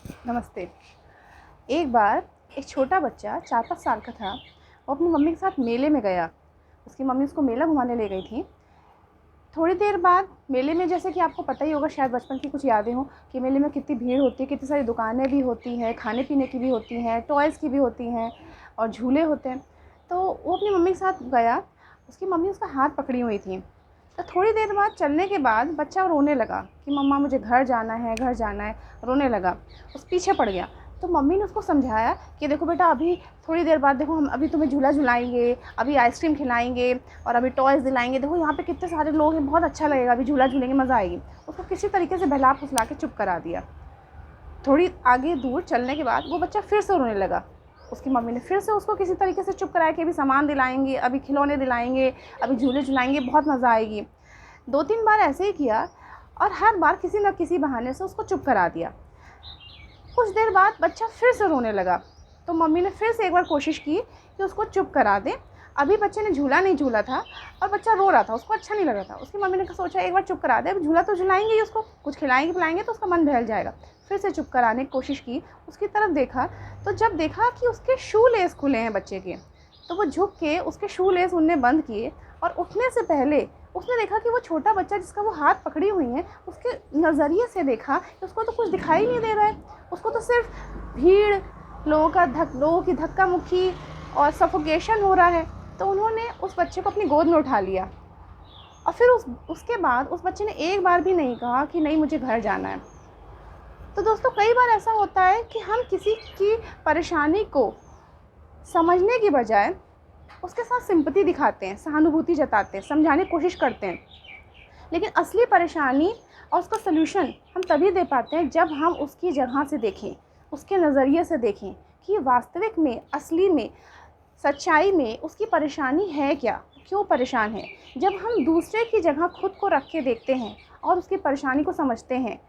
नमस्ते। एक बार एक छोटा बच्चा 4-5 साल का था। वो अपनी मम्मी के साथ मेले में गया। उसकी मम्मी उसको मेला घुमाने ले गई थी। थोड़ी देर बाद मेले में, जैसे कि आपको पता ही होगा, शायद बचपन की कुछ यादें हों कि मेले में कितनी भीड़ होती है, कितनी सारी दुकानें भी होती हैं, खाने-पीने की भी होती हैं, टॉयज़ की भी होती हैं और झूले होते हैं। तो वो अपनी मम्मी के साथ गया। उसकी मम्मी उसका हाथ पकड़ी हुई थी। तो थोड़ी देर बाद चलने के बाद बच्चा रोने लगा कि मम्मा मुझे घर जाना है, घर जाना है, रोने लगा। उस पीछे पड़ गया। तो मम्मी ने उसको समझाया कि देखो बेटा, अभी थोड़ी देर बाद देखो, हम अभी तुम्हें झूला झुलाएँगे, अभी आइसक्रीम खिलाएँगे और अभी टॉयज़ दिलाएँगे। देखो यहाँ पे कितने सारे लोग हैं, बहुत अच्छा लगेगा, अभी झूला झूलेंगे, मज़ा आएगी। उसको किसी तरीके से बहला-फुसला के चुप करा दिया। थोड़ी आगे दूर चलने के बाद वो बच्चा फिर से रोने लगा। उसकी मम्मी ने फिर से उसको किसी तरीके से चुप कराया कि अभी सामान दिलाएँगे, अभी खिलौने दिलाएँगे, अभी झूले झुलाएँगे, बहुत मज़ा आएगी। 2-3 बार ऐसे ही किया और हर बार किसी न किसी बहाने से उसको चुप करा दिया। कुछ देर बाद बच्चा फिर से रोने लगा। तो मम्मी ने फिर से एक बार कोशिश की कि उसको चुप करा दें। अभी बच्चे ने झूला नहीं झूला था और बच्चा रो रहा था, उसको अच्छा नहीं लग रहा था। उसकी मम्मी ने सोचा एक बार चुप करा दें, अब झूला तो झुलाएँगे ही उसको, कुछ खिलाएँगे-पिलाएँगे तो उसका मन बहल जाएगा। फिर से चुप कराने की कोशिश की, उसकी तरफ देखा, तो जब देखा कि उसके शू लेस खुले हैं बच्चे के, तो वो झुक के उसके शू लेस उनने बंद किए और उठने से पहले उसने देखा कि वो छोटा बच्चा जिसका वो हाथ पकड़ी हुई है, उसके नज़रिए से देखा कि उसको तो कुछ दिखाई नहीं दे रहा है। उसको तो सिर्फ भीड़, लोगों की धक्का-मुक्की और सफोकेशन हो रहा है। तो उन्होंने उस बच्चे को अपनी गोद में उठा लिया और फिर उसके बाद उस बच्चे ने एक बार भी नहीं कहा कि नहीं मुझे घर जाना है। तो दोस्तों, कई बार ऐसा होता है कि हम किसी की परेशानी को समझने की बजाय उसके साथ सिंपैथी दिखाते हैं, सहानुभूति जताते हैं, समझाने की कोशिश करते हैं। लेकिन असली परेशानी और उसका सॉल्यूशन हम तभी दे पाते हैं जब हम उसकी जगह से देखें, उसके नज़रिए से देखें कि वास्तविक में, असली में, सच्चाई में उसकी परेशानी है क्या, क्यों परेशान है। जब हम दूसरे की जगह खुद को रख के देखते हैं और उसकी परेशानी को समझते हैं,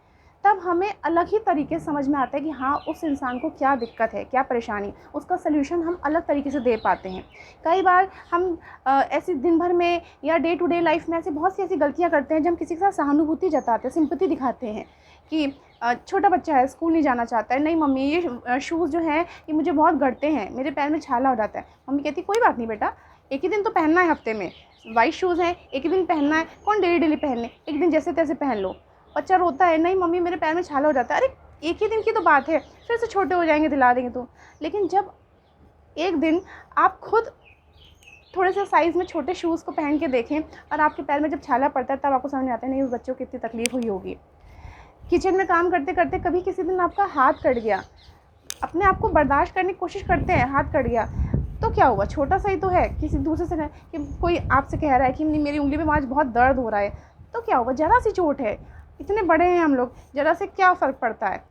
तब हमें अलग ही तरीके से समझ में आता है कि हाँ, उस इंसान को क्या दिक्कत है, क्या परेशानी, उसका सल्यूशन हम अलग तरीके से दे पाते हैं। कई बार हम ऐसे दिन भर में या डे टू डे लाइफ में ऐसी बहुत सी ऐसी गलतियाँ करते हैं जब हम किसी के साथ सहानुभूति जताते हैं, सिंपैथी दिखाते हैं कि छोटा बच्चा है, स्कूल नहीं जाना चाहता है, नहीं मम्मी ये शूज़ जो हैं ये मुझे बहुत गड़ते हैं, मेरे पैर में छाला हो जाता है। मम्मी कहती कोई बात नहीं बेटा, एक ही दिन तो पहनना है हफ्ते में, वाइट शूज़ हैं, एक ही दिन पहनना है, कौन डेली डेली पहनने, एक दिन जैसे तैसे पहन लो। बच्चा रोता है, नहीं मम्मी मेरे पैर में छाला हो जाता है। अरे एक ही दिन की तो बात है, फिर से छोटे हो जाएंगे, दिला देंगे तो। लेकिन जब एक दिन आप खुद थोड़े से साइज़ में छोटे शूज़ को पहन के देखें और आपके पैर में जब छाला पड़ता है, तब आपको समझ में आता है नहीं उस बच्चे को कितनी तकलीफ़ हुई होगी। किचन में काम करते करते कभी किसी दिन आपका हाथ कट गया, अपने आप को बर्दाश्त करने की कोशिश करते हैं, हाथ कट गया तो क्या हुआ, छोटा सा ही तो है, किसी दूसरे से कि कोई आपसे कह रहा है कि मेरी उंगली में आज बहुत दर्द हो रहा है, तो क्या हुआ, ज़रा सी चोट है, इतने बड़े हैं हम लोग, ज़रा से क्या फ़र्क पड़ता है,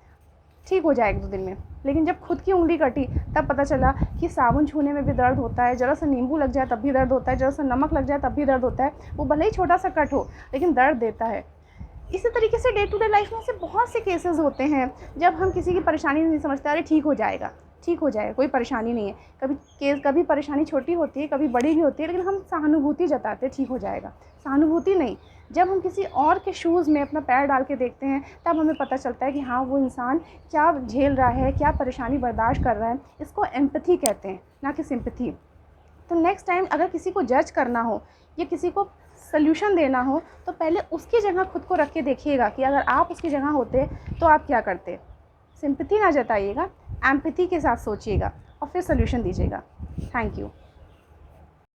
ठीक हो जाए 1-2 दिन में। लेकिन जब खुद की उंगली कटी तब पता चला कि साबुन छूने में भी दर्द होता है, ज़रा सा नींबू लग जाए तब भी दर्द होता है, ज़रा सा नमक लग जाए तब भी दर्द होता है। वो भले ही छोटा सा कट हो लेकिन दर्द देता है। इसी तरीके से डे टू डे लाइफ में ऐसे बहुत से केसेस होते हैं जब हम किसी की परेशानी नहीं समझते, अरे ठीक हो जाएगा, ठीक हो जाएगा, कोई परेशानी नहीं है। कभी परेशानी छोटी होती है, कभी बड़ी भी होती है, लेकिन हम सहानुभूति जताते हैं ठीक हो जाएगा। सहानुभूति नहीं, जब हम किसी और के शूज़ में अपना पैर डाल के देखते हैं तब हमें पता चलता है कि हाँ, वो इंसान क्या झेल रहा है, क्या परेशानी बर्दाश्त कर रहा है। इसको एम्पैथी कहते हैं, ना कि सिंपैथी। तो नेक्स्ट टाइम अगर किसी को जज करना हो या किसी को सल्यूशन देना हो तो पहले उसकी जगह खुद को रख के देखिएगा कि अगर आप उसकी जगह होते तो आप क्या करते। सिंपैथी ना जताइएगा, एम्पैथी के साथ सोचिएगा और फिर सल्यूशन दीजिएगा। Thank you.